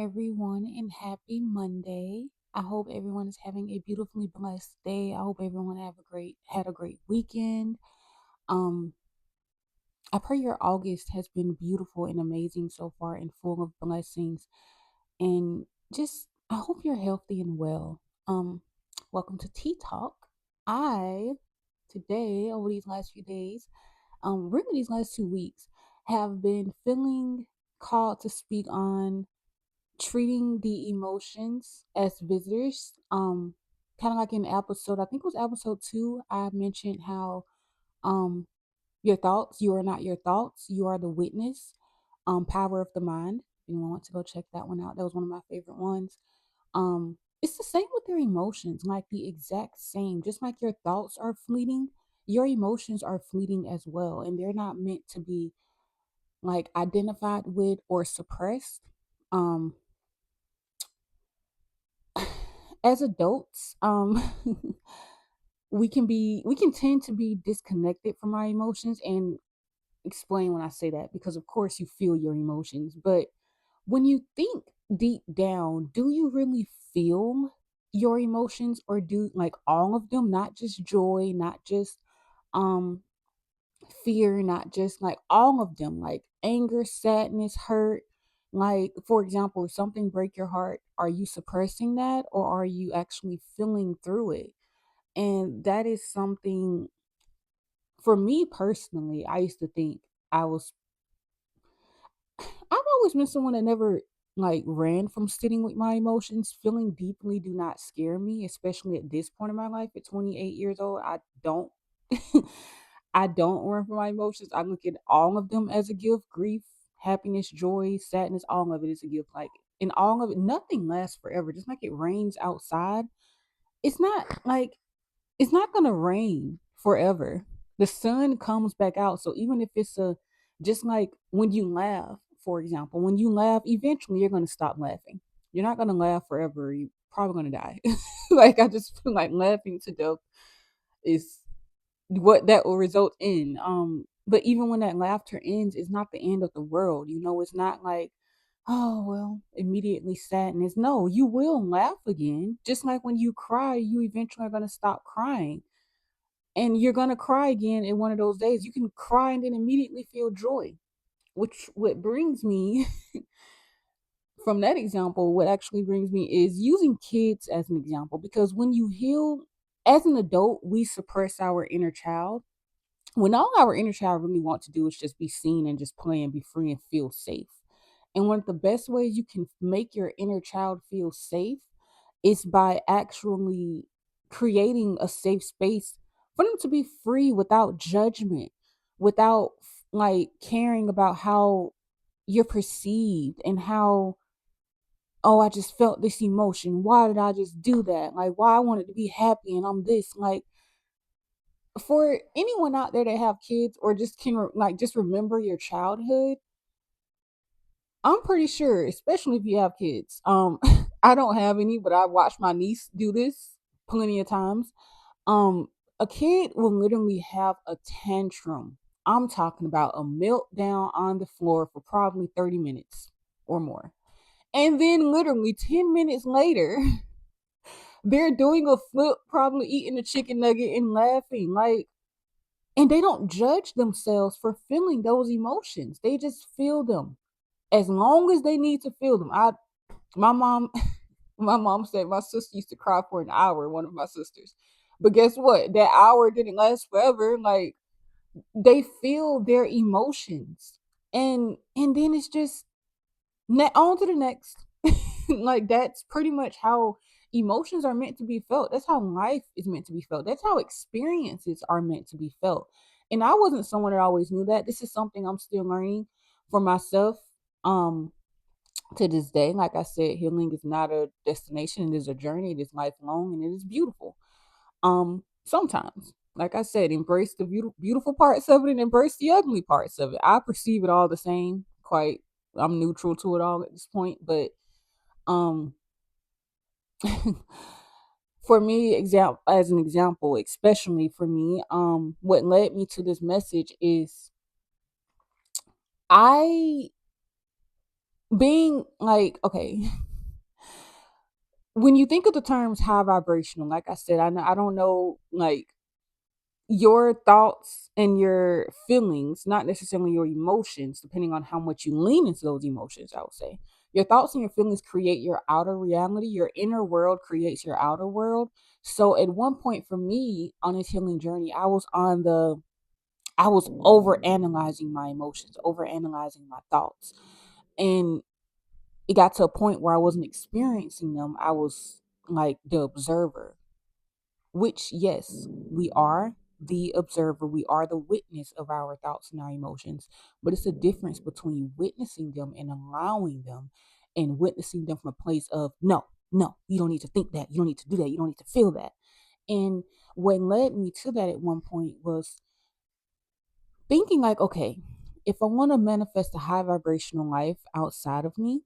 everyone, and happy Monday. I hope everyone is having a beautifully blessed day. I hope everyone had a great weekend. Um, I pray your August has been beautiful and amazing so far and full of blessings. And just I hope you're healthy and well. Um, Welcome to Tea Talk. I today, over these last few days, really these last 2 weeks, have been feeling called to speak on treating the emotions as visitors. Kind of like in episode, I think it was episode 2, I mentioned how um your thoughts, you are not your thoughts, you are the witness. Power of the mind. If anyone wants to go check that one out, that was one of my favorite ones. It's the same with your emotions, like the exact same. Just like your thoughts are fleeting, your emotions are fleeting as well, and they're not meant to be like identified with or suppressed. Um, as adults, we can tend to be disconnected from our emotions, and explain when I say that, because of course you feel your emotions, but when you think deep down, do you really feel your emotions, or do like all of them, not just joy, not just um fear, not just like all of them, like anger, sadness, hurt. Like, for example, if something break your heart, are you suppressing that, or are you actually feeling through it? And that is something, for me personally, I used to think I was I've always been someone that never like ran from sitting with my emotions. Feeling deeply do not scare me, especially at this point in my life at 28 years old. I don't I don't run from my emotions. I look at all of them as a gift. Grief, happiness, joy, sadness, all of it is a gift. Like, in all of it, nothing lasts forever. Just like it rains outside, it's not like it's not gonna rain forever. The sun comes back out. So even if it's a just like when you laugh, for example, when you laugh, eventually you're gonna stop laughing. You're not gonna laugh forever. You're probably gonna die. Like, I just feel like laughing to death is what that will result in. But even when that laughter ends, it's not the end of the world. It's not like, oh well, immediately sadness. No, you will laugh again. Just like when you cry, you eventually are gonna stop crying, and you're gonna cry again in one of those days. You can cry and then immediately feel joy. Which what brings me from that example, what actually brings me is using kids as an example, because when you heal as an adult, we suppress our inner child, when all our inner child really wants to do is just be seen and just play and be free and feel safe. And one of the best ways you can make your inner child feel safe is by actually creating a safe space for them to be free without judgment, without like caring about how you're perceived and how, oh, I just felt this emotion. Why did I just do that? Like, why I wanted to be happy and I'm this. Like, for anyone out there that have kids or just just remember your childhood, I'm pretty sure, especially if you have kids. I don't have any, but I watched my niece do this plenty of times. Um, a kid will literally have a tantrum. I'm talking about a meltdown on the floor for probably 30 minutes or more. And then literally 10 minutes later, they're doing a flip, probably eating a chicken nugget and laughing. Like, and they don't judge themselves for feeling those emotions. They just feel them as long as they need to feel them. My mom, my mom said my sister used to cry for an hour. One of my sisters, but guess what? That hour didn't last forever. Like, they feel their emotions, and then it's just on to the next. Like, that's pretty much how emotions are meant to be felt. That's how life is meant to be felt. That's how experiences are meant to be felt. And I wasn't someone that always knew that. This is something I'm still learning for myself. Um, to this day, like I said, healing is not a destination. It is a journey. It is lifelong, and it is beautiful. Sometimes, like I said, embrace the beautiful parts of it and embrace the ugly parts of it. I perceive it all the same. Quite, I'm neutral to it all at this point, but um for me, as an example, especially for me, what led me to this message is I being like, okay, when you think of the terms high vibrational, like I said, I don't know, like, your thoughts and your feelings, not necessarily your emotions, depending on how much you lean into those emotions, I would say. Your thoughts and your feelings create your outer reality. Your inner world creates your outer world. So at one point for me on this healing journey, I was over analyzing my emotions, over analyzing my thoughts. And it got to a point where I wasn't experiencing them. I was like the observer, which, yes, we are the observer, we are the witness of our thoughts and our emotions. But it's a difference between witnessing them and allowing them, and witnessing them from a place of, no, no, you don't need to think that. You don't need to do that. You don't need to feel that. And what led me to that at one point was thinking, like, okay, if I want to manifest a high vibrational life outside of me,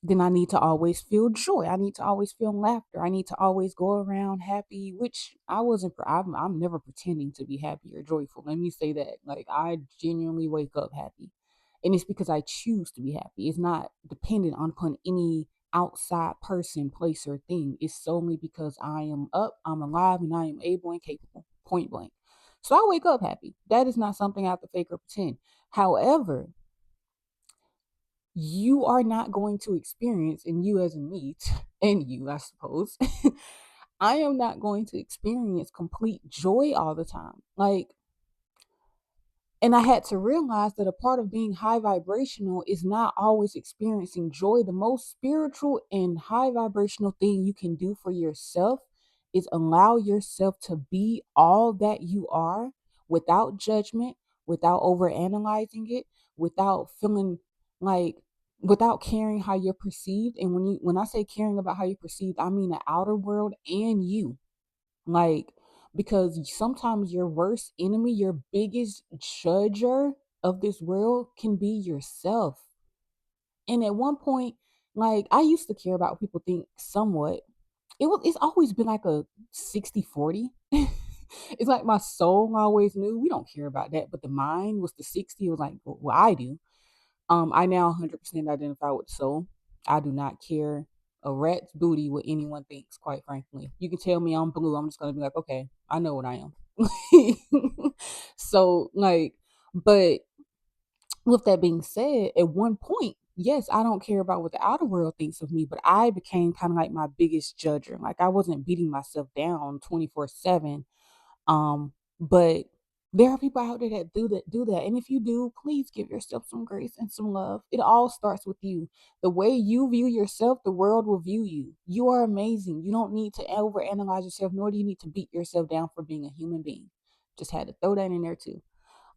then I need to always feel joy. I need to always feel laughter. I need to always go around happy, which I wasn't, I'm never pretending to be happy or joyful. Let me say that. Like, I genuinely wake up happy. And it's because I choose to be happy. It's not dependent upon any outside person, place, or thing. It's solely because I am up, I'm alive, and I am able and capable, point blank. So I wake up happy. That is not something I have to fake or pretend. However, you are not going to experience, and you as in me, and you, I suppose, I am not going to experience complete joy all the time. Like, and I had to realize that a part of being high vibrational is not always experiencing joy. The most spiritual and high vibrational thing you can do for yourself is allow yourself to be all that you are without judgment, without over analyzing it, without feeling like, without caring how you're perceived. And when I say caring about how you're perceived, I mean the outer world and you. Like, because sometimes your worst enemy, your biggest judger of this world can be yourself. And at one point, like, I used to care about what people think somewhat. It's always been like a 60-40. It's like my soul always knew we don't care about that, but the mind was the 60. It was like, well, I do. I now 100% identify with the soul. I do not care a rat's booty what anyone thinks, quite frankly. You can tell me I'm blue. I'm just going to be like, okay, I know what I am. So, like, but with that being said, at one point, yes, I don't care about what the outer world thinks of me, but I became kind of like my biggest judger. Like, I wasn't beating myself down 24/7, but there are people out there that do that. And if you do, please give yourself some grace and some love. It all starts with you. The way you view yourself, the world will view you. You are amazing. You don't need to overanalyze yourself, nor do you need to beat yourself down for being a human being. Just had to throw that in there too.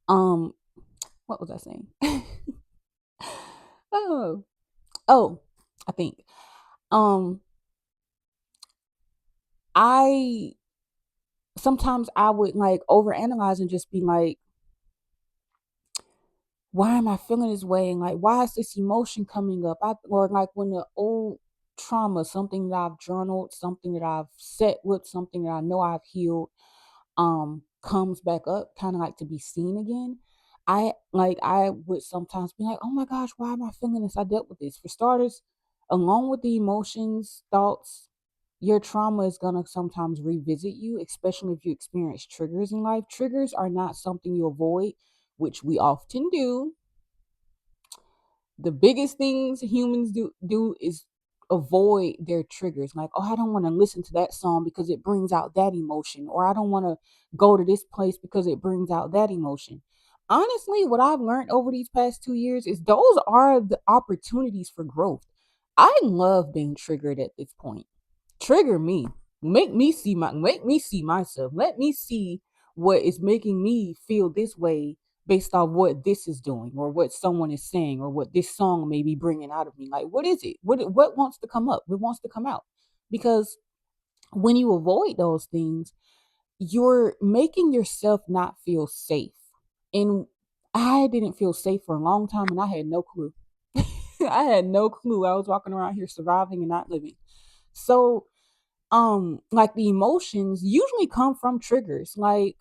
Um, what was I saying? oh, oh, I think. Um, I sometimes I would like overanalyze and just be like, why am I feeling this way? And like, why is this emotion coming up? Or like when the old trauma, something that I've journaled, something that I've set with, something that I know I've healed, comes back up, kind of like to be seen again. I would sometimes be like, oh my gosh, why am I feeling this? I dealt with this. For starters, along with the emotions, thoughts, your trauma is gonna sometimes revisit you, especially if you experience triggers in life. Triggers are not something you avoid, which we often do. The biggest things humans do is avoid their triggers. Like, oh, I don't want to listen to that song because it brings out that emotion, or I don't want to go to this place because it brings out that emotion. Honestly, what I've learned over these past 2 years is those are the opportunities for growth. I love being triggered at this point. Trigger me. Make me see myself. Let me see what is making me feel this way based off what this is doing, or what someone is saying, or what this song may be bringing out of me. Like, what is it? What wants to come up? What wants to come out? Because when you avoid those things, you're making yourself not feel safe. And I didn't feel safe for a long time, and I had no clue. I had no clue. I was walking around here surviving and not living. So, like, the emotions usually come from triggers. Like,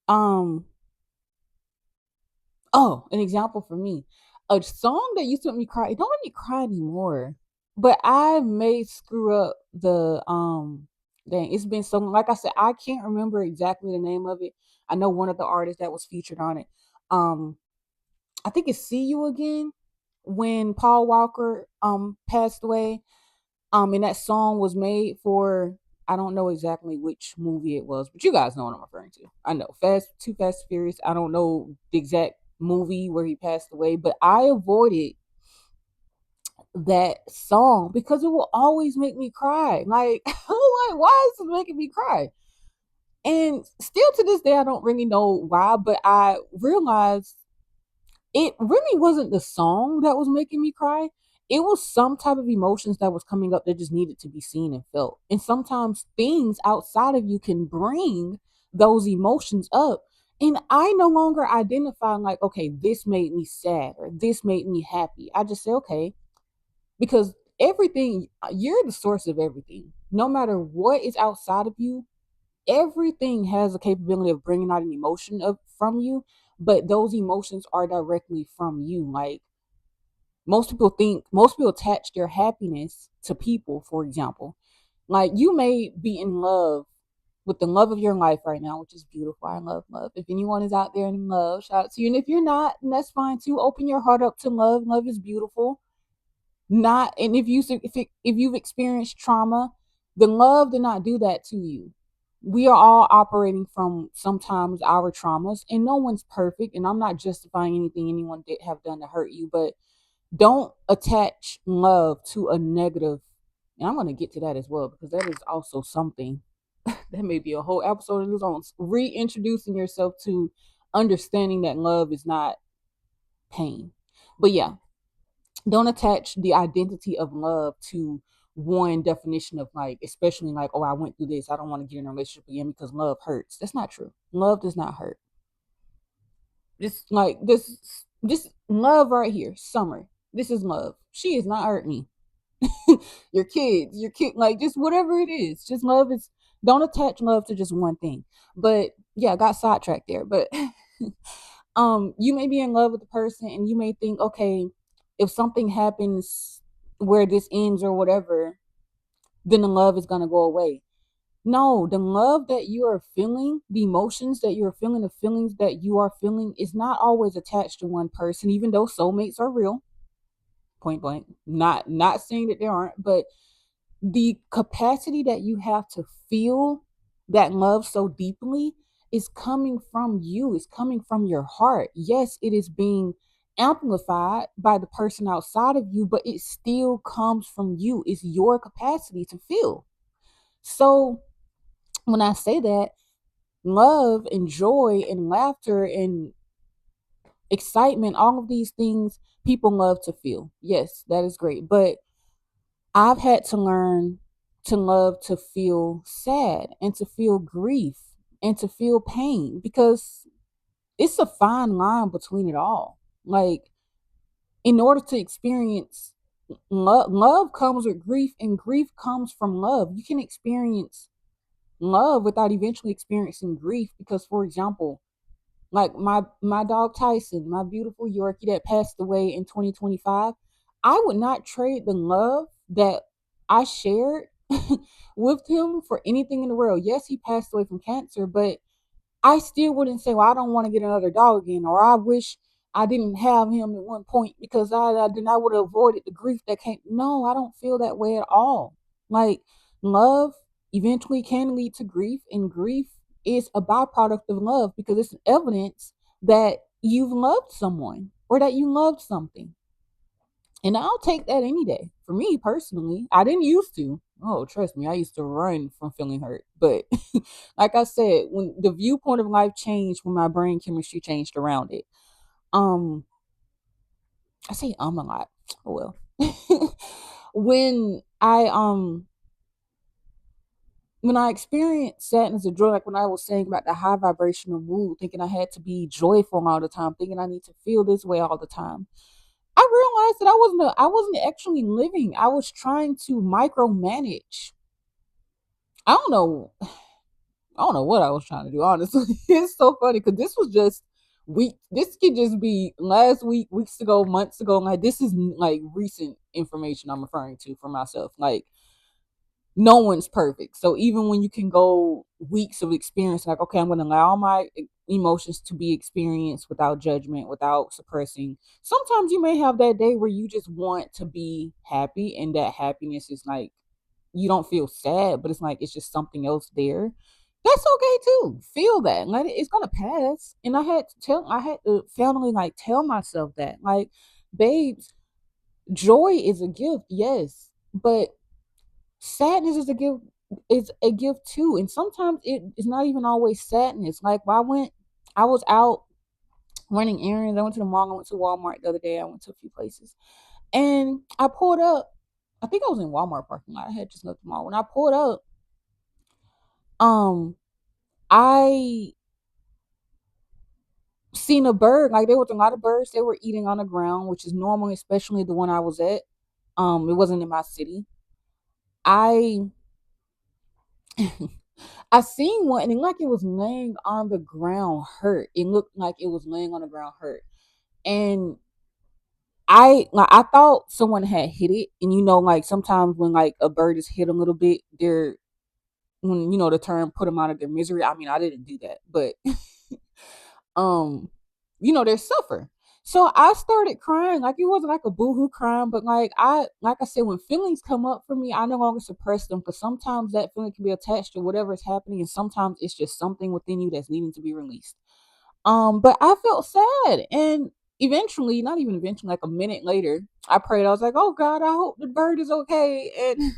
um, oh, an example for me. A song that used to make me cry, it don't make me cry anymore. But I may screw up the dang, it's been so long. Like I said, I can't remember exactly the name of it. I know one of the artists that was featured on it. Um, I think it's See You Again when Paul Walker passed away. And that song was made for, I don't know exactly which movie it was, but you guys know what I'm referring to. I know Too Fast and Furious. I don't know the exact movie where he passed away, but I avoided that song because it will always make me cry. Like, I'm like, why is it making me cry? And still to this day, I don't really know why, but I realized it really wasn't the song that was making me cry. It was some type of emotions that was coming up that just needed to be seen and felt. And sometimes things outside of you can bring those emotions up. And I no longer identify like, okay, this made me sad or this made me happy. I just say, okay, because everything, you're the source of everything. No matter what is outside of you, everything has a capability of bringing out an emotion of from you, but those emotions are directly from you. Like most people attach their happiness to people, for example. Like you may be in love with the love of your life right now, which is beautiful. I love love. If anyone is out there in love, shout out to you. And if you're not, then that's fine too. Open your heart up to love. Love is beautiful. Not, and if you've experienced trauma, the love did not do that to you. We are all operating from sometimes our traumas, and no one's perfect, and I'm not justifying anything anyone did have done to hurt you, but don't attach love to a negative. And I'm going to get to that as well, because that is also something that may be a whole episode of its own. Reintroducing yourself to understanding that love is not pain. But yeah, don't attach the identity of love to one definition of, like, especially like, oh, I went through this, I don't want to get in a relationship again because love hurts. That's not true. Love does not hurt. Just like this love right here, Summer, this is love. She is not hurting me. Your kid, like, just whatever it is, just love is. Don't attach love to just one thing. But yeah, I got sidetracked there. But you may be in love with the person and you may think, okay, if something happens where this ends or whatever, then the love is gonna go away. No, the love that you are feeling, the emotions that you're feeling, the feelings that you are feeling is not always attached to one person, even though soulmates are real. Point blank. Not saying that there aren't, but the capacity that you have to feel that love so deeply is coming from you, is coming from your heart. Yes, it is being amplified by the person outside of you, but it still comes from you. It's your capacity to feel. So when I say that, love and joy and laughter and excitement, all of these things people love to feel. Yes, that is great. But I've had to learn to love to feel sad and to feel grief and to feel pain, because it's a fine line between it all. Like, in order to experience love, love comes with grief, and grief comes from love. You can experience love without eventually experiencing grief, because, for example, like my dog Tyson, my beautiful Yorkie that passed away in 2025, I would not trade the love that I shared with him for anything in the world. Yes, he passed away from cancer, but I still wouldn't say, well, I don't want to get another dog again, or I wish I didn't have him at one point because then I would have avoided the grief that came. No, I don't feel that way at all. Like, love eventually can lead to grief, and grief is a byproduct of love because it's evidence that you've loved someone or that you loved something. And I'll take that any day. For me personally, I didn't used to. Oh, trust me, I used to run from feeling hurt. But like I said, when the viewpoint of life changed, when my brain chemistry changed around it. Um, I say a lot. Oh well. when I um when I experienced sadness or joy, like when I was saying about the high vibrational mood, thinking I had to be joyful all the time, thinking I need to feel this way all the time, I realized that I wasn't actually living. I was trying to micromanage. I don't know what I was trying to do, honestly. It's so funny because this was just week. This could just be last week, weeks ago, months ago. Like this is like recent information I'm referring to for myself. Like no one's perfect. So even when you can go weeks of experience, like, okay, I'm going to allow my emotions to be experienced without judgment, without suppressing. Sometimes you may have that day where you just want to be happy, and that happiness is like, you don't feel sad, but it's like, it's just something else there. That's okay too. Feel that. Like it's going to pass. And I had to finally like tell myself that, like, babes, joy is a gift, yes, but sadness is a gift too. And sometimes it is not even always sadness. Like I was out running errands. I went to the mall, I went to Walmart the other day, I went to a few places. And I pulled up. I think I was in Walmart parking lot. I had just left the mall. When I pulled up, um, I seen a bird. Like there was a lot of birds they were eating on the ground, which is normal, especially the one I was at. It wasn't in my city. I I seen one and it looked like it was laying on the ground hurt. It looked like it was laying on the ground hurt. And I thought someone had hit it. And like sometimes when like a bird is hit a little bit, they're when the term put them out of their misery. I mean, I didn't do that, but um, they suffer. So I started crying. Like it wasn't like a boohoo crying, but like I said, when feelings come up for me, I no longer suppress them because sometimes that feeling can be attached to whatever is happening, and sometimes it's just something within you that's needing to be released. But I felt sad, and eventually, not even eventually, like a minute later, I prayed. I was like, "Oh God, I hope the bird is okay." And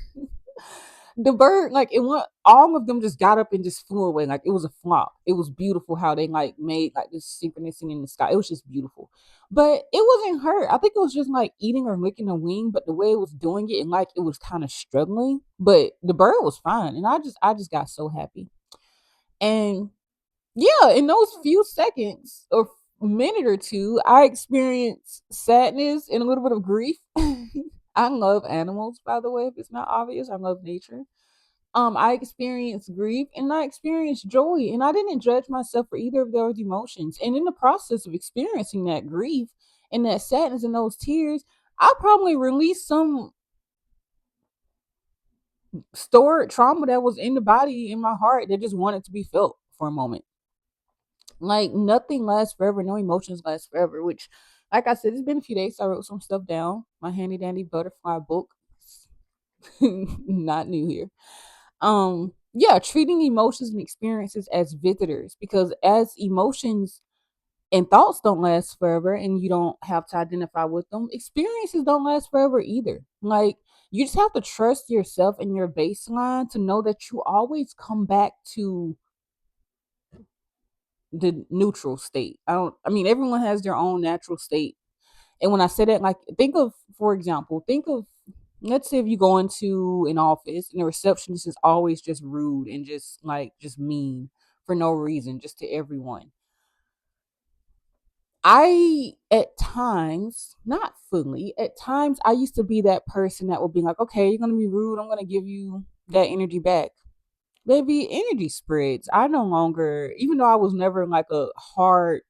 the bird, like it went, all of them just got up and just flew away. Like it was a flop. It was beautiful how they like made like this synchronicity in the sky. It was just beautiful. But it wasn't hurt. I think it was just like eating or licking a wing, but the way it was doing it and like it was kind of struggling. But the bird was fine. And I just got so happy. And yeah, in those few seconds or minute or two, I experienced sadness and a little bit of grief. I love animals, by the way, if it's not obvious. I love nature. I experienced grief and I experienced joy, and I didn't judge myself for either of those emotions. And in the process of experiencing that grief and that sadness and those tears, I probably released some stored trauma that was in the body, in my heart, that just wanted to be felt for a moment. Like nothing lasts forever, no emotions last forever, which, like I said, it's been a few days. So I wrote some stuff down. My handy dandy butterfly book. Not new here. Yeah, treating emotions and experiences as visitors, because as emotions and thoughts don't last forever and you don't have to identify with them, experiences don't last forever either. Like you just have to trust yourself and your baseline to know that you always come back to the neutral state. I mean everyone has their own natural state. And when I say that, like think of, for example, let's say if you go into an office and the receptionist is always just rude and just mean for no reason, just to everyone. I at times, not fully, at times I used to be that person that would be like, okay, you're gonna be rude, I'm gonna give you that energy back. Maybe energy spreads. I no longer, even though I was never like a hard,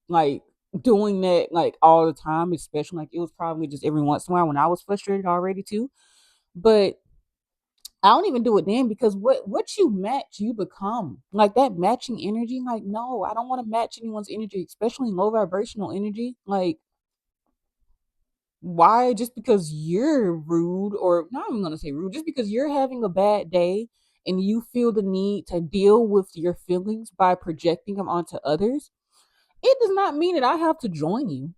like doing that like all the time, especially like it was probably just every once in a while when I was frustrated already too. But I don't even do it then, because what you match, you become. Like that matching energy. Like, no, I don't want to match anyone's energy, especially low vibrational energy. Like, why? Just because you're rude, or not even gonna say rude, just because you're having a bad day and you feel the need to deal with your feelings by projecting them onto others, it does not mean that I have to join you.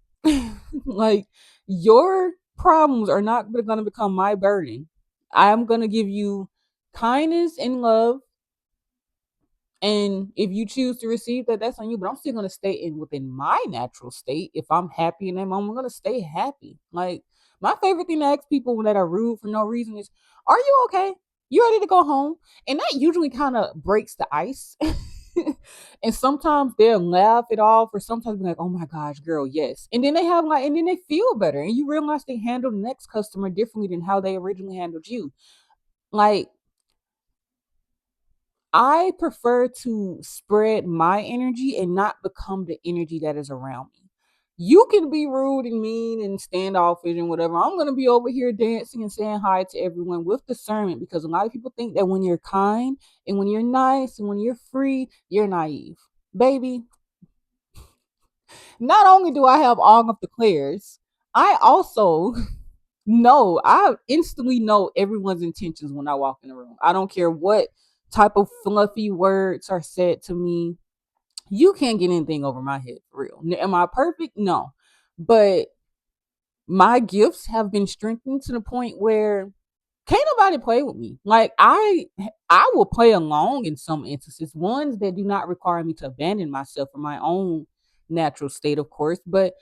Like your problems are not going to become my burden. I'm going to give you kindness and love, and if you choose to receive that, that's on you. But I'm still gonna stay in within my natural state. If I'm happy in that moment, I'm gonna stay happy. Like my favorite thing to ask people that are rude for no reason is, "Are you okay? You ready to go home?" And that usually kind of breaks the ice. And sometimes they'll laugh it off, or sometimes be like, "Oh my gosh, girl, yes." And then they have like, and then they feel better, and you realize they handle the next customer differently than how they originally handled you. Like I prefer to spread my energy and not become the energy that is around me. You can be rude and mean and standoffish and whatever. I'm going to be over here dancing and saying hi to everyone with discernment, because a lot of people think that when you're kind and when you're nice and when you're free, you're naive. Baby, not only do I have all of the clairs, I also I instantly know everyone's intentions when I walk in the room. I don't care what type of fluffy words are said to me. You can't get anything over my head for real. Am I perfect? No. But my gifts have been strengthened to the point where can't nobody play with me. Like I will play along in some instances, ones that do not require me to abandon myself for my own natural state, of course. But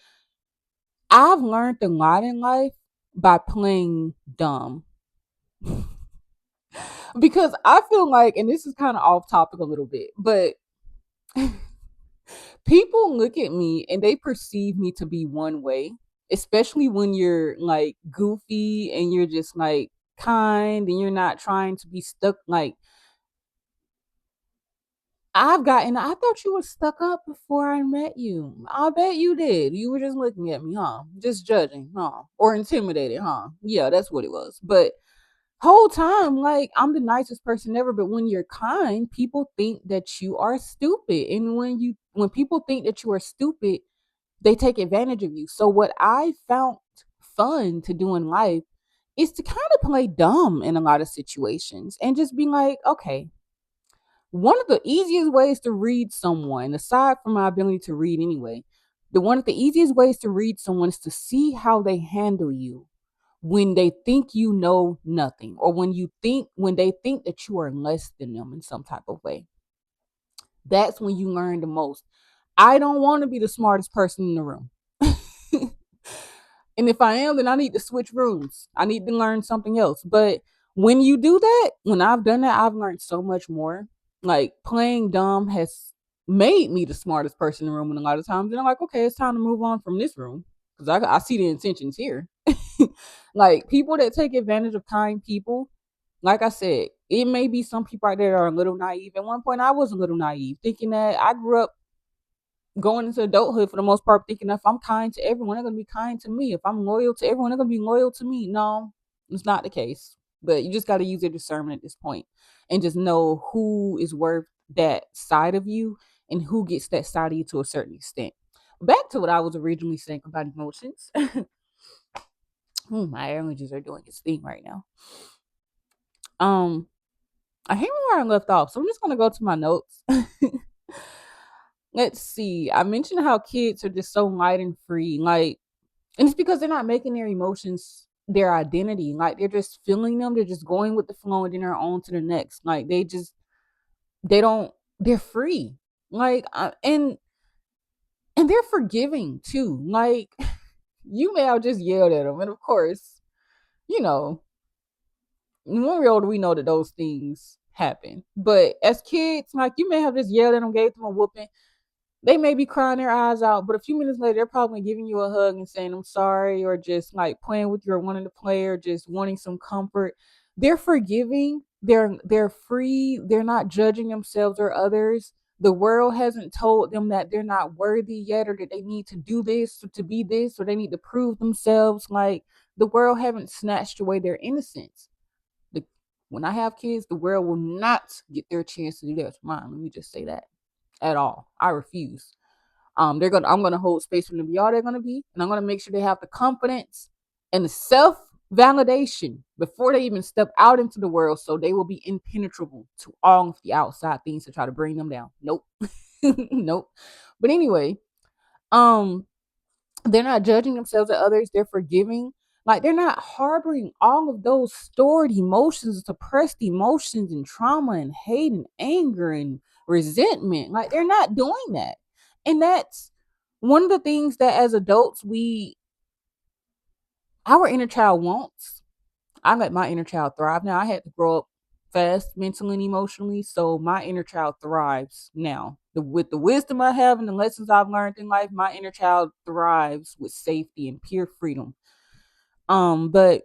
I've learned a lot in life by playing dumb. Because I feel like, and this is kind of off topic a little bit, but people look at me and they perceive me to be one way, especially when you're like goofy and you're just like kind and you're not trying to be stuck. Like, I thought you were stuck up before I met you. I bet you did. You were just looking at me, huh? Just judging, huh? Or intimidated, huh? Yeah, that's what it was. But whole time, like, I'm the nicest person ever, but when you're kind, people think that you are stupid. And when people think that you are stupid, they take advantage of you. So what I found fun to do in life is to kind of play dumb in a lot of situations and just be like, okay, one of the easiest ways to read someone, aside from my ability to read anyway, the one of the easiest ways to read someone is to see how they handle you when they think you know nothing, or when they think that you are less than them in some type of way. That's when you learn the most. I don't want to be the smartest person in the room. And if I am, then I need to switch rooms. I need to learn something else. But when you do that, when I've done that, I've learned so much more. Like, playing dumb has made me the smartest person in the room, and a lot of times. And I'm like, okay, it's time to move on from this room because I see the intentions here. Like, people that take advantage of kind people, like I said, it may be some people out there that are a little naive. At one point, I was a little naive, thinking that I grew up going into adulthood for the most part thinking if I'm kind to everyone, they're gonna be kind to me. If I'm loyal to everyone, they're gonna be loyal to me. No, it's not the case. But you just gotta use your discernment at this point and just know who is worth that side of you and who gets that side of you to a certain extent. Back to what I was originally saying about emotions. My allergies are doing its thing right now. Um, I can't remember where I left off, so I'm just gonna go to my notes. Let's see. I mentioned how kids are just so light and free. Like, and it's because they're not making their emotions their identity. Like, they're just feeling them. They're just going with the flow and then they're on to the next. Like, they don't, they're free. Like, and they're forgiving too. Like, you may have just yelled at them. And of course, you know, when we're older, we know that those things happen. But as kids, like, you may have just yelled at them, gave them a whooping. They may be crying their eyes out, but a few minutes later, they're probably giving you a hug and saying, I'm sorry, or just like playing with you or wanting to play or just wanting some comfort. They're forgiving, they're free, they're not judging themselves or others. The world hasn't told them that they're not worthy yet, or that they need to do this or to be this, or they need to prove themselves. Like, the world haven't snatched away their innocence. The, when I have kids, the world will not get their chance to do that to mine. Let me just say that at all. I refuse. I'm gonna hold space for them to be all they're gonna be, and I'm gonna make sure they have the confidence and the self validation before they even step out into the world, so they will be impenetrable to all of the outside things to try to bring them down. Nope. Nope. But anyway, um, they're not judging themselves or others. They're forgiving. Like, they're not harboring all of those stored emotions, suppressed emotions, and trauma, and hate, and anger, and resentment. Like, they're not doing that. And that's one of the things that as adults, our inner child wants. I let my inner child thrive. Now, I had to grow up fast mentally and emotionally, so my inner child thrives now. With the wisdom I have and the lessons I've learned in life, my inner child thrives with safety and pure freedom. But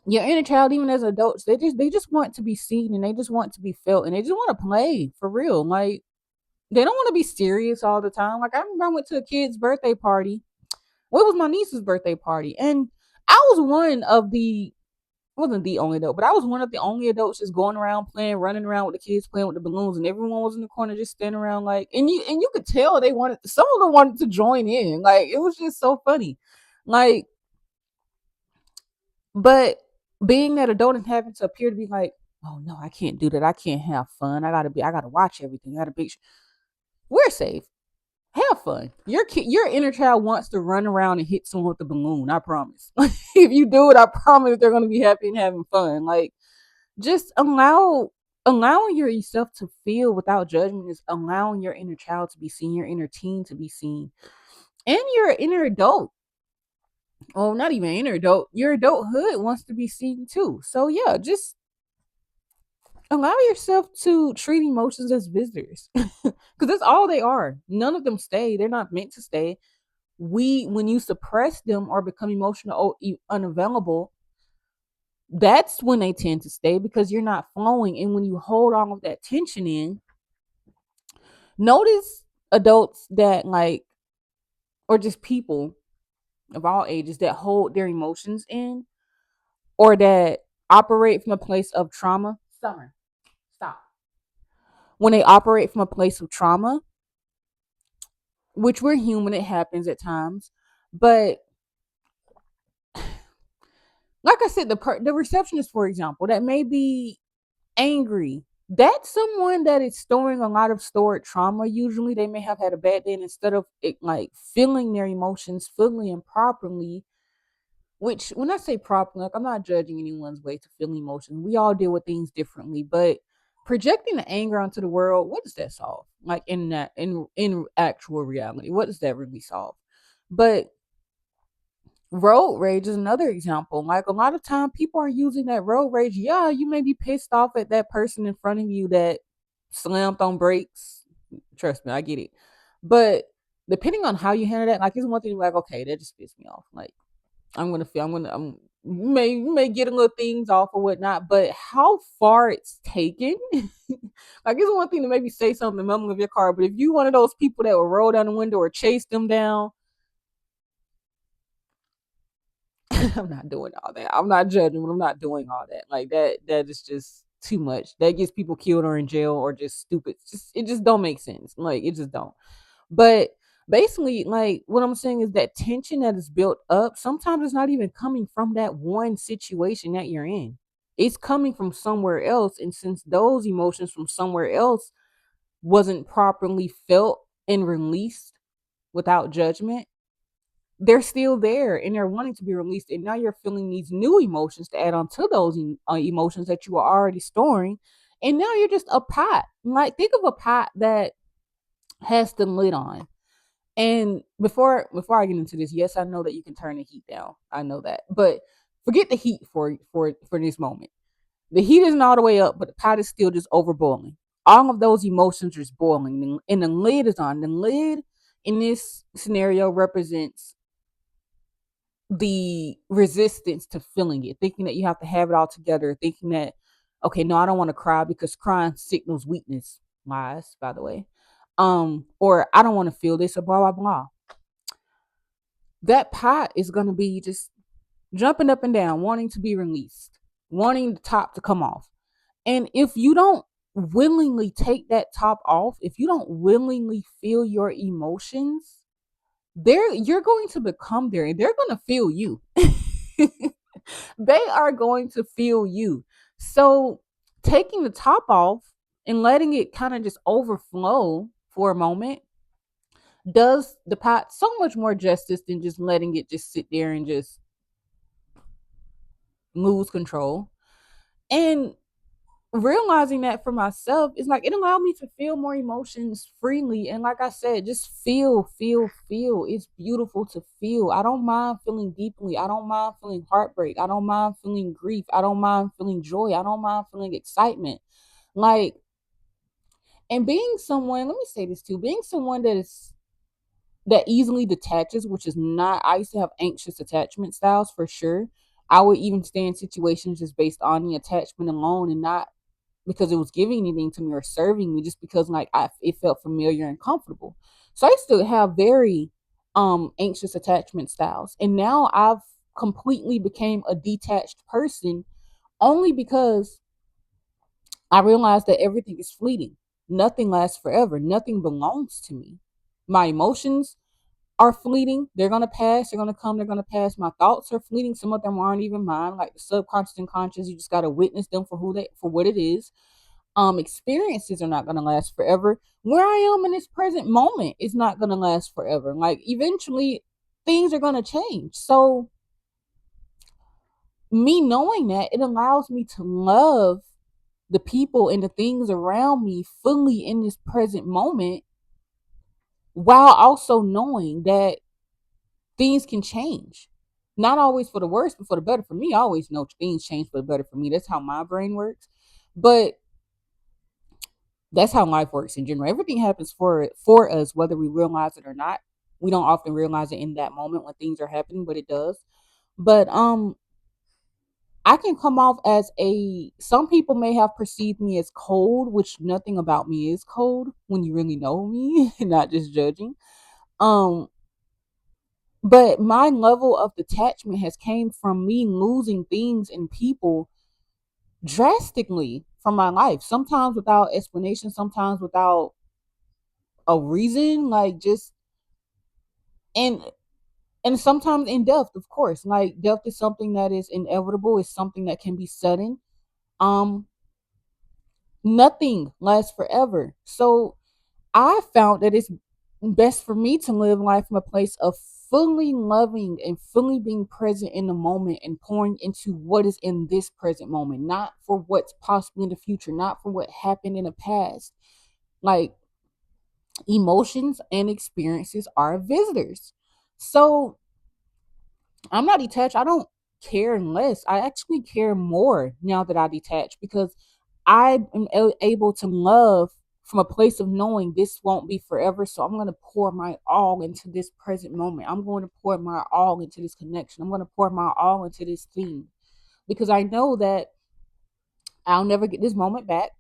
your inner child, even as adults, they just want to be seen, and they just want to be felt, and they just want to play for real. Like, they don't want to be serious all the time. Like, I remember I went to a kid's birthday party. Well, it was my niece's birthday party, and I was one of the wasn't the only adult, but I was one of the only adults just going around playing, running around with the kids, playing with the balloons, and everyone was in the corner just standing around like, and you could tell they wanted, some of them wanted to join in. Like, it was just so funny. Like, but being that adult and having to appear to be like, oh no, I can't do that. I can't have fun. I gotta watch everything. I gotta be. We're safe. Have fun. Your inner child wants to run around and hit someone with a balloon. I promise. If you do it, I promise they're gonna be happy and having fun. Like, just allowing yourself to feel without judgment is allowing your inner child to be seen, your inner teen to be seen, and your inner adult. Oh, not even inner adult. Your adulthood wants to be seen too. So yeah, just allow yourself to treat emotions as visitors, because that's all they are. None of them stay. They're not meant to stay. When you suppress them or become emotional or unavailable, that's when they tend to stay, because you're not flowing. And when you hold all of that tension in, notice adults that, like, or just people of all ages that hold their emotions in, or that operate from a place of trauma. Summer, stop. When they operate from a place of trauma, which we're human, it happens at times, but like I said, the receptionist, for example, that may be angry, that's someone that is storing a lot of stored trauma. Usually they may have had a bad day, and instead of it, like, feeling their emotions fully and properly, which, when I say properly, like, I'm not judging anyone's way to feel emotions. We all deal with things differently, but projecting the anger onto the world, what does that solve? Like, in actual reality, what does that really solve? But road rage is another example. Like, a lot of time people are using that road rage. Yeah, you may be pissed off at that person in front of you that slammed on brakes. Trust me, I get it. But depending on how you handle that, like, it's one thing to be like, okay, that just pissed me off. Like, you may get a little things off or whatnot, but how far it's taken, like, it's one thing to maybe say something, mumble of your car, but if you one of those people that will roll down the window or chase them down, I'm not doing all that. I'm not judging, but I'm not doing all that. Like, that is just too much. That gets people killed or in jail or just stupid. It just don't make sense. Like, it just don't. But basically, like, what I'm saying is that tension that is built up, sometimes it's not even coming from that one situation that you're in. It's coming from somewhere else. And since those emotions from somewhere else wasn't properly felt and released without judgment, they're still there and they're wanting to be released. And now you're feeling these new emotions to add on to those emotions that you were already storing. And now you're just a pot. Like, think of a pot that has the lid on. And before I get into this, yes, I know that you can turn the heat down. I know that. But forget the heat for this moment. The heat isn't all the way up, but the pot is still just over boiling. All of those emotions are just boiling, and the lid is on. The lid in this scenario represents the resistance to feeling it, thinking that you have to have it all together, thinking that, okay, no, I don't want to cry because crying signals weakness. Lies, by the way. Or I don't want to feel this, or blah blah blah. That pot is gonna be just jumping up and down, wanting to be released, wanting the top to come off. And if you don't willingly take that top off, if you don't willingly feel your emotions, you're going to become there, and they're going to feel you. They are going to feel you. So taking the top off and letting it kind of just overflow for a moment does the pot so much more justice than just letting it just sit there and just lose control. And realizing that for myself is like, it allowed me to feel more emotions freely. And like I said, just feel. It's beautiful to feel. I don't mind feeling deeply. I don't mind feeling heartbreak. I don't mind feeling grief. I don't mind feeling joy. I don't mind feeling excitement. Like, and being someone, let me say this too, being someone that easily detaches, which is not, I used to have anxious attachment styles for sure. I would even stay in situations just based on the attachment alone, and not because it was giving anything to me or serving me, just because like it felt familiar and comfortable. So I used to have very anxious attachment styles, and now I've completely became a detached person, only because I realized that everything is fleeting. Nothing lasts forever. Nothing belongs to me. My emotions are fleeting. They're gonna pass. They're gonna come. They're gonna pass. My thoughts are fleeting. Some of them aren't even mine. Like the subconscious and conscious, you just gotta witness them for for what it is. Experiences are not gonna last forever. Where I am in this present moment is not gonna last forever. Like eventually, things are gonna change. So me knowing that, it allows me to love the people and the things around me fully in this present moment, while also knowing that things can change. Not always for the worse, but for the better. For me, I always know things change for the better for me. That's how my brain works. But that's how life works in general. Everything happens for us, whether we realize it or not. We don't often realize it in that moment when things are happening, but it does. But I can come off as some people may have perceived me as cold, which nothing about me is cold when you really know me, not just judging. Um, but my level of detachment has came from me losing things and people drastically from my life. Sometimes without explanation, sometimes without a reason, like just and and sometimes in depth, of course. Like death is something that is inevitable, it's something that can be sudden. Um, Nothing lasts forever. So I found that it's best for me to live life from a place of fully loving and fully being present in the moment and pouring into what is in this present moment, not for what's possibly in the future, not for what happened in the past. Like emotions and experiences are visitors. So I'm not detached. I don't care less. I actually care more now that I detach, because I am able to love from a place of knowing this won't be forever. So I'm going to pour my all into this present moment. I'm going to pour my all into this connection. I'm going to pour my all into this thing, because I know that I'll never get this moment back,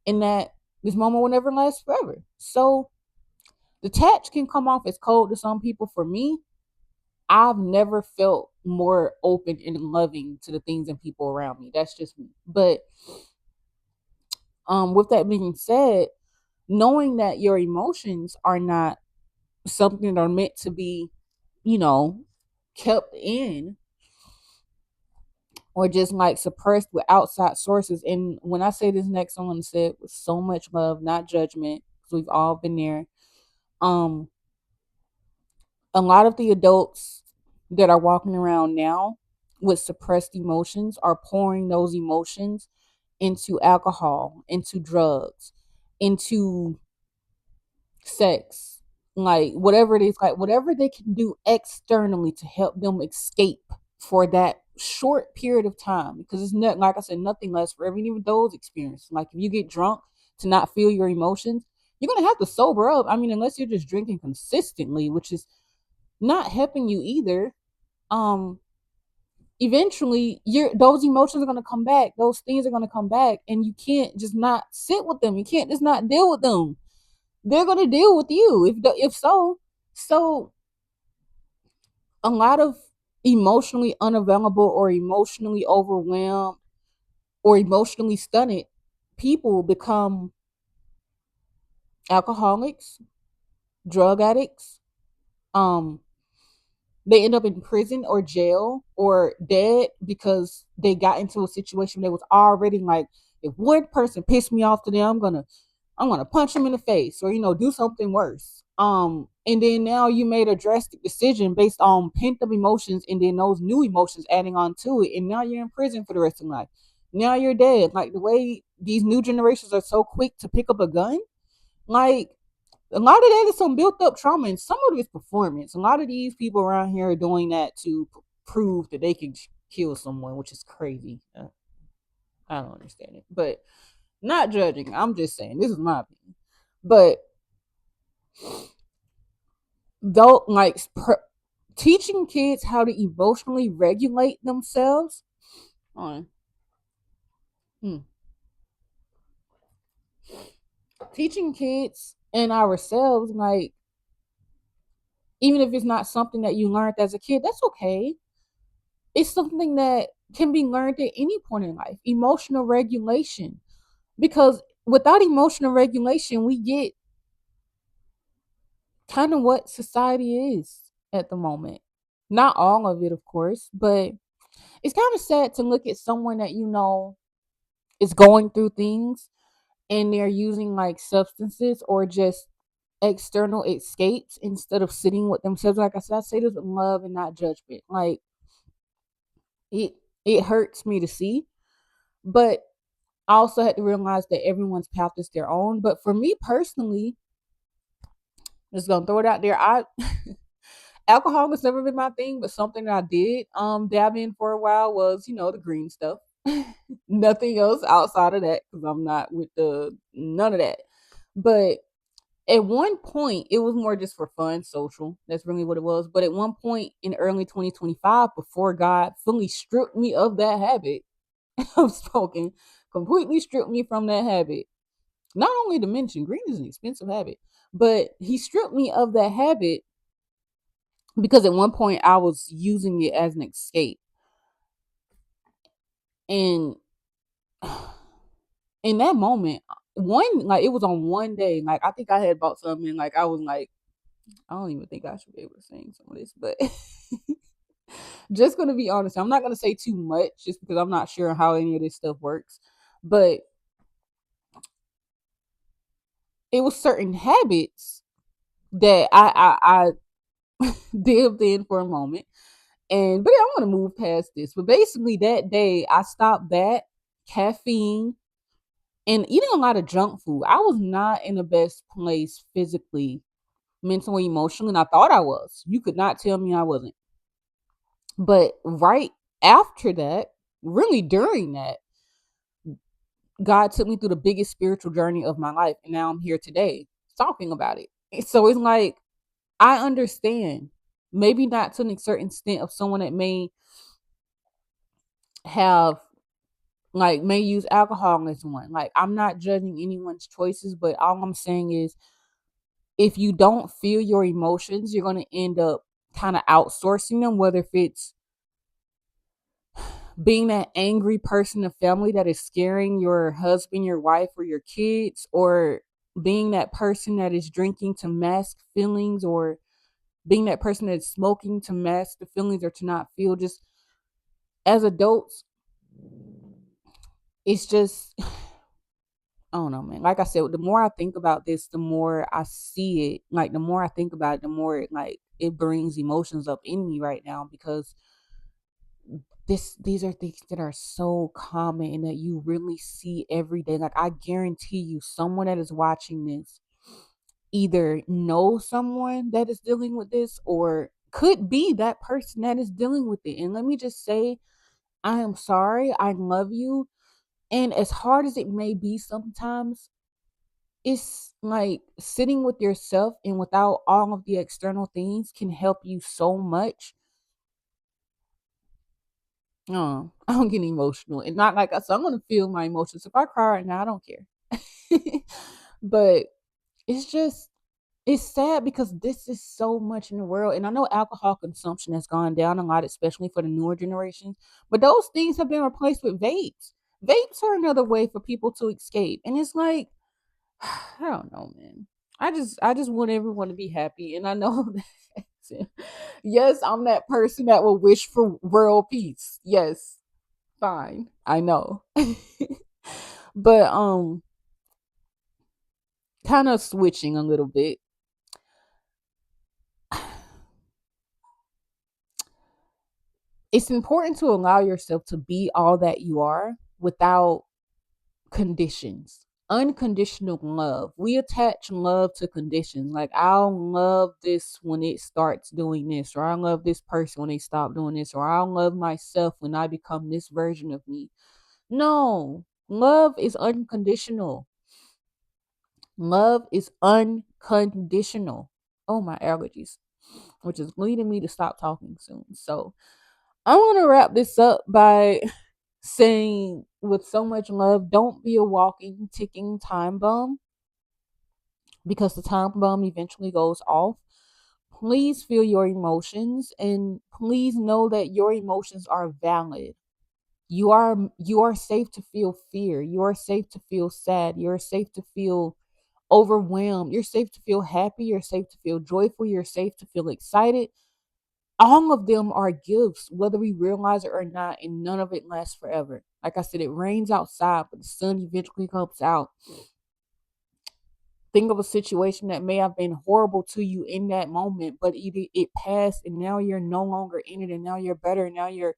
and that this moment will never last forever. So detached can come off as cold to some people. For me, I've never felt more open and loving to the things and people around me. That's just me. But with that being said, knowing that your emotions are not something that are meant to be, you know, kept in or just like suppressed with outside sources. And when I say this next, I'm gonna say it with so much love, not judgment, because we've all been there. Um, a lot of the adults that are walking around now with suppressed emotions are pouring those emotions into alcohol, into drugs, into sex, like whatever it is, like whatever they can do externally to help them escape for that short period of time. Because it's not, like I said, nothing lasts forever. Even those experiences, like if you get drunk to not feel your emotions, you're gonna have to sober up. I mean, unless you're just drinking consistently, which is not helping you either. um Eventually those emotions are going to come back, those things are going to come back, and you can't just not sit with them, you can't just not deal with them. They're going to deal with you if so. So a lot of emotionally unavailable or emotionally overwhelmed or emotionally stunted people become alcoholics, drug addicts. um they end up in prison or jail or dead, because they got into a situation that was already like, if one person pissed me off today, I'm gonna punch him in the face, or do something worse. And then now you made a drastic decision based on pent up emotions, and then those new emotions adding on to it, and now you're in prison for the rest of your life. Now you're dead. Like the way these new generations are so quick to pick up a gun, like a lot of that is some built up trauma, and some of it is performance. A lot of these people around here are doing that to prove that they can kill someone, which is crazy. I don't understand it, but not judging. I'm just saying this is my opinion. But though, like teaching kids how to emotionally regulate themselves on hmm, teaching kids and ourselves, like, even if it's not something that you learned as a kid, that's okay. It's something that can be learned at any point in life. Emotional regulation. Because without emotional regulation, we get kind of what society is at the moment. Not all of it, of course, but it's kind of sad to look at someone that is going through things and they're using like substances or just external escapes instead of sitting with themselves. Like I said, I say this with love and not judgment. Like it it hurts me to see, but I also had to realize that everyone's path is their own. But for me personally, just gonna throw it out there. I alcohol has never been my thing, but something that I did dab in for a while was, the green stuff. Nothing else outside of that because I'm not with the none of that. But at one point, it was more just for fun, social. That's really what it was. But at one point in early 2025, before God fully stripped me of that habit of smoking, completely stripped me from that habit. Not only to mention, green is an expensive habit, but He stripped me of that habit because at one point I was using it as an escape. And in that moment, it was on one day, like I think I had bought something and like I was like, I don't even think I should be able to sing some of this, but just gonna be honest, I'm not gonna say too much just because I'm not sure how any of this stuff works. But it was certain habits that I dived in for a moment. But yeah, I want to move past this. But basically that day I stopped that, caffeine, and eating a lot of junk food. I was not in the best place physically, mentally, emotionally, and I thought I was. You could not tell me I wasn't. But right after that, really during that, God took me through the biggest spiritual journey of my life. And now I'm here today talking about it. So it's like, I understand, maybe not to a certain extent of someone that have may use alcohol as one. Like, I'm not judging anyone's choices, but all I'm saying is if you don't feel your emotions, you're going to end up kind of outsourcing them, whether if it's being that angry person in family that is scaring your husband, your wife, or your kids, or being that person that is drinking to mask feelings, or being that person that's smoking to mask the feelings or to not feel. Just as adults, it's just I don't know, man. Like I said, the more I think about this, the more I see it. Like the more I think about it, the more it brings emotions up in me right now because these are things that are so common and that you really see every day. Like I guarantee you, someone that is watching this either knows someone that is dealing with this or could be that person that is dealing with it. And let me just say, I am sorry. I love you. And as hard as it may be sometimes, it's like sitting with yourself and without all of the external things can help you so much. I'm getting emotional and not like so I'm gonna feel my emotions. If I cry right now, I don't care. But it's just it's sad because this is so much in the world. And I know alcohol consumption has gone down a lot, especially for the newer generations. But those things have been replaced with vapes. Vapes are another way for people to escape. And it's like I don't know, man. I just want everyone to be happy, and I know that yes, I'm that person that will wish for world peace. Yes, fine, I know. But kind of switching a little bit. It's important to allow yourself to be all that you are without conditions. Unconditional love. We attach love to conditions. Like, I'll love this when it starts doing this, or I love this person when they stop doing this, or I'll love myself when I become this version of me. No, love is unconditional. Love is unconditional. Oh, my allergies. which is leading me to stop talking soon. So I want to wrap this up by saying, with so much love, don't be a walking, ticking time bomb, because the time bomb eventually goes off. Please feel your emotions, and please know that your emotions are valid. You are safe to feel fear. You are safe to feel sad. You're safe to feel overwhelmed. You're safe to feel happy. You're safe to feel joyful. You're safe to feel excited. All of them are gifts, whether we realize it or not, and none of it lasts forever. Like I said, it rains outside, but the sun eventually comes out. Think of a situation that may have been horrible to you in that moment, but it passed and now you're no longer in it, and now you're better, and now you're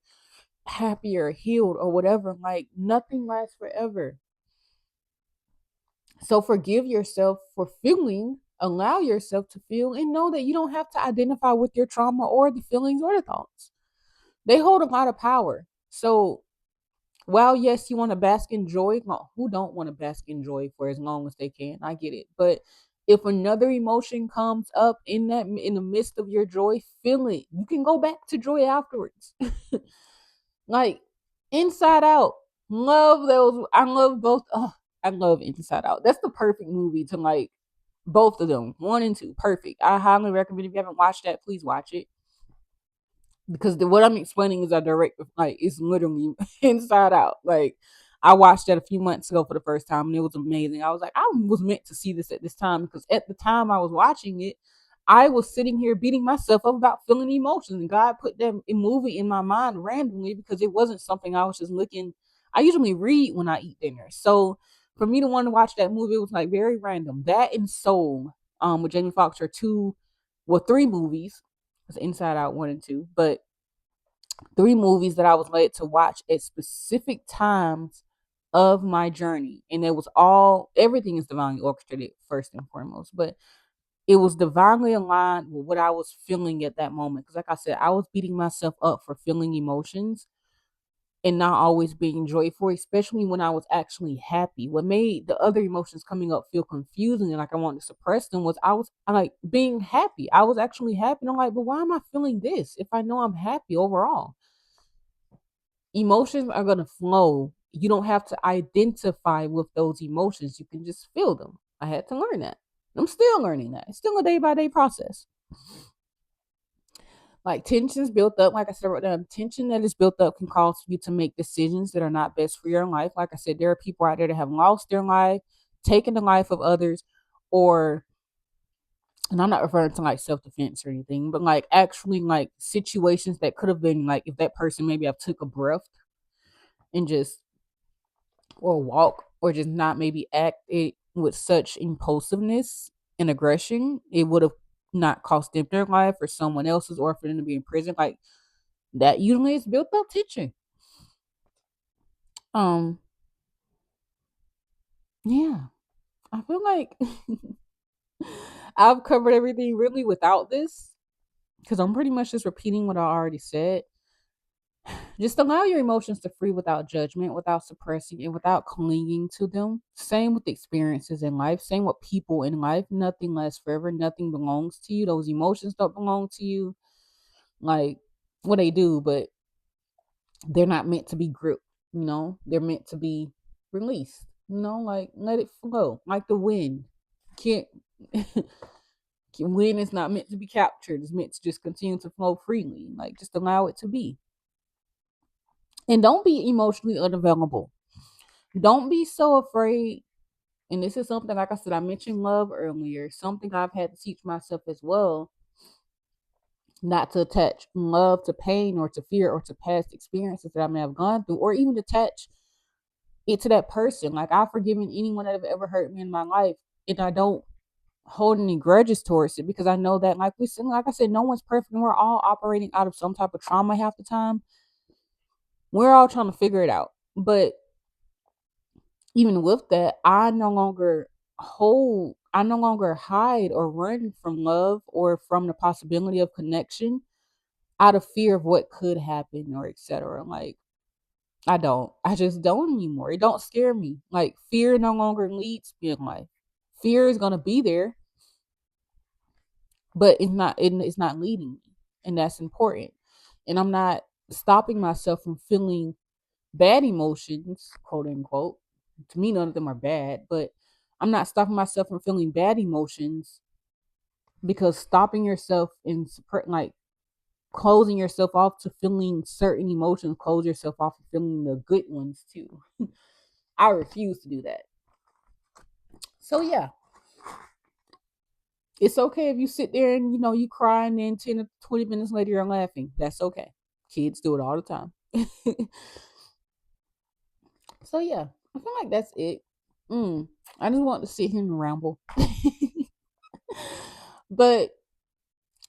happier, healed, or whatever. Like, nothing lasts forever. So forgive yourself for feeling, allow yourself to feel, and know that you don't have to identify with your trauma or the feelings or the thoughts. They hold a lot of power. So while yes, you want to bask in joy, well, who don't want to bask in joy for as long as they can? I get it. But if another emotion comes up in the midst of your joy, feel it. You can go back to joy afterwards. Like, Inside Out. Love those. I love both. Oh, I love Inside Out. That's the perfect movie to like, both of them. One and two. Perfect. I highly recommend. If you haven't watched that, please watch it. Because what I'm explaining is a direct, like, it's literally Inside Out. Like, I watched that a few months ago for the first time, and it was amazing. I was like, I was meant to see this at this time, because at the time I was watching it, I was sitting here beating myself up about feeling emotions, and God put that movie in my mind randomly, because it wasn't something I was just looking. I usually read when I eat dinner, so for me to want to watch that movie, it was like very random. That and Soul, with Jamie Foxx, are two, well, three movies. It's Inside Out 1 and 2, but three movies that I was led to watch at specific times of my journey. And it was everything is divinely orchestrated first and foremost, but it was divinely aligned with what I was feeling at that moment. Because, like I said, I was beating myself up for feeling emotions and not always being joyful, especially when I was actually happy. What made the other emotions coming up feel confusing and like I wanted to suppress them was I was like being happy. I was actually happy. And I'm like, but why am I feeling this if I know I'm happy overall? Emotions are going to flow. You don't have to identify with those emotions. You can just feel them. I had to learn that. I'm still learning that. It's still a day by day process. Like, tensions built up, like I said, tension that is built up can cause you to make decisions that are not best for your life. Like I said, there are people out there that have lost their life, taken the life of others, or, and I'm not referring to like self defense or anything, but like actually like situations that could have been like, if that person maybe have took a breath and just, or walk, or just not maybe act it with such impulsiveness and aggression, it would have not cost them their life or someone else's, or for them to be in prison. Like, that usually is built up tension. Um, yeah, I feel like I've covered everything really without this, because I'm pretty much just repeating what I already said. Just allow your emotions to free without judgment, without suppressing, and without clinging to them. Same with experiences in life, same with people in life. Nothing lasts forever, nothing belongs to you. Those emotions don't belong to you. Like, what they do, but they're not meant to be gripped, they're meant to be released, like, let it flow like the wind. Can't Wind is not meant to be captured. It's meant to just continue to flow freely. Like, just allow it to be. And don't be emotionally unavailable. Don't be so afraid. And this is something, like I said, I mentioned love earlier, something I've had to teach myself as well, not to attach love to pain or to fear or to past experiences that I may have gone through, or even attach it to that person. Like, I've forgiven anyone that have ever hurt me in my life, and I don't hold any grudges towards it, because I know that, like I said, no one's perfect, and we're all operating out of some type of trauma half the time. We're all trying to figure it out. But even with that, I no longer hide or run from love or from the possibility of connection out of fear of what could happen or etc. Like, I just don't anymore. It don't scare me. Like, fear no longer leads me in life. Fear is gonna be there. but it's not leading me, and that's important. And I'm not stopping myself from feeling bad emotions, quote unquote. To me, none of them are bad, but I'm not stopping myself from feeling bad emotions, because stopping yourself and like closing yourself off to feeling certain emotions, close yourself off to feeling the good ones too. I refuse to do that. So yeah, it's okay if you sit there and you cry, and then 10 or 20 minutes later you're laughing. That's okay. Kids do it all the time. So yeah, I feel like that's it. Mm, I just want to sit here and ramble. But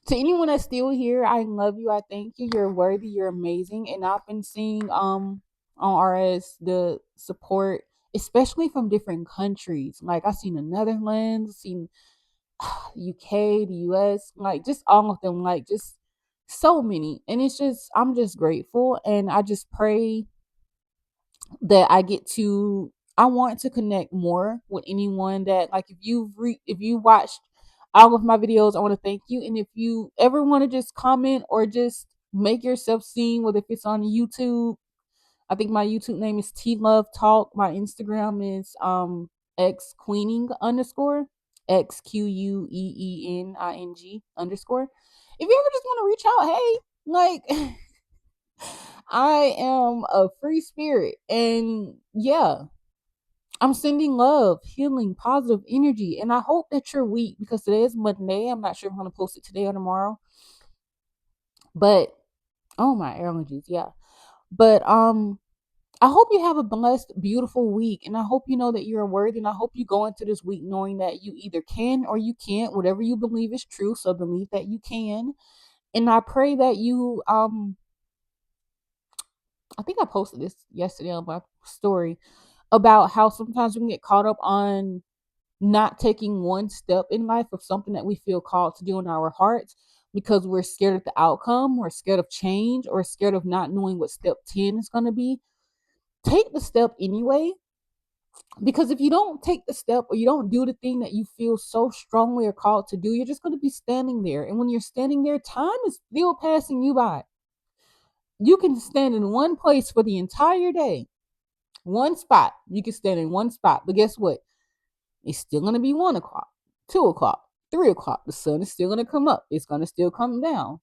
to anyone that's still here, I love you. I thank you. You're worthy. You're amazing. And I've been seeing on RS the support, especially from different countries. Like I've seen the Netherlands, seen UK, the US, like just all of them, like just so many. And it's just I'm just grateful, and I just pray that I want to connect more with anyone that, like, if you watched all of my videos, I want to thank you. And if you ever want to just comment or just make yourself seen, whether if it's on YouTube, I think my YouTube name is T Love Talk. My Instagram is X Queening underscore XQUEENING underscore. If you ever just want to reach out, hey, like I am a free spirit, and yeah, I'm sending love, healing, positive energy, and I hope that your week, because today is Monday. I'm not sure if I'm gonna post it today or tomorrow, but oh my allergies, yeah. But I hope you have a blessed, beautiful week, and I hope you know that you're worthy, and I hope you go into this week knowing that you either can or you can't, whatever you believe is true. So believe that you can, and I pray that you I think I posted this yesterday on my story about how sometimes we can get caught up on not taking one step in life of something that we feel called to do in our hearts, because we're scared of the outcome, we're scared of change, or scared of not knowing what step 10 is going to be. Take the step anyway, because if you don't take the step, or you don't do the thing that you feel so strongly are called to do, you're just going to be standing there. And when you're standing there, time is still passing you by. You can stand in one place for the entire day, one spot. You can stand in one spot, but guess what? It's still going to be 1 o'clock, 2 o'clock, 3 o'clock. The sun is still going to come up. It's going to still come down.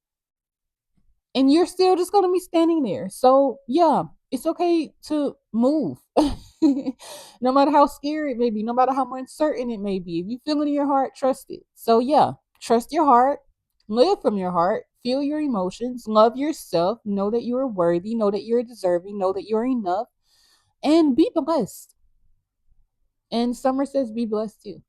And you're still just going to be standing there. So, yeah, it's okay to move. No matter how scary it may be, no matter how uncertain it may be. If you feel it in your heart, trust it. So, yeah, trust your heart, live from your heart, feel your emotions, love yourself, know that you are worthy, know that you're deserving, know that you're enough, and be blessed. And Summer says, be blessed too.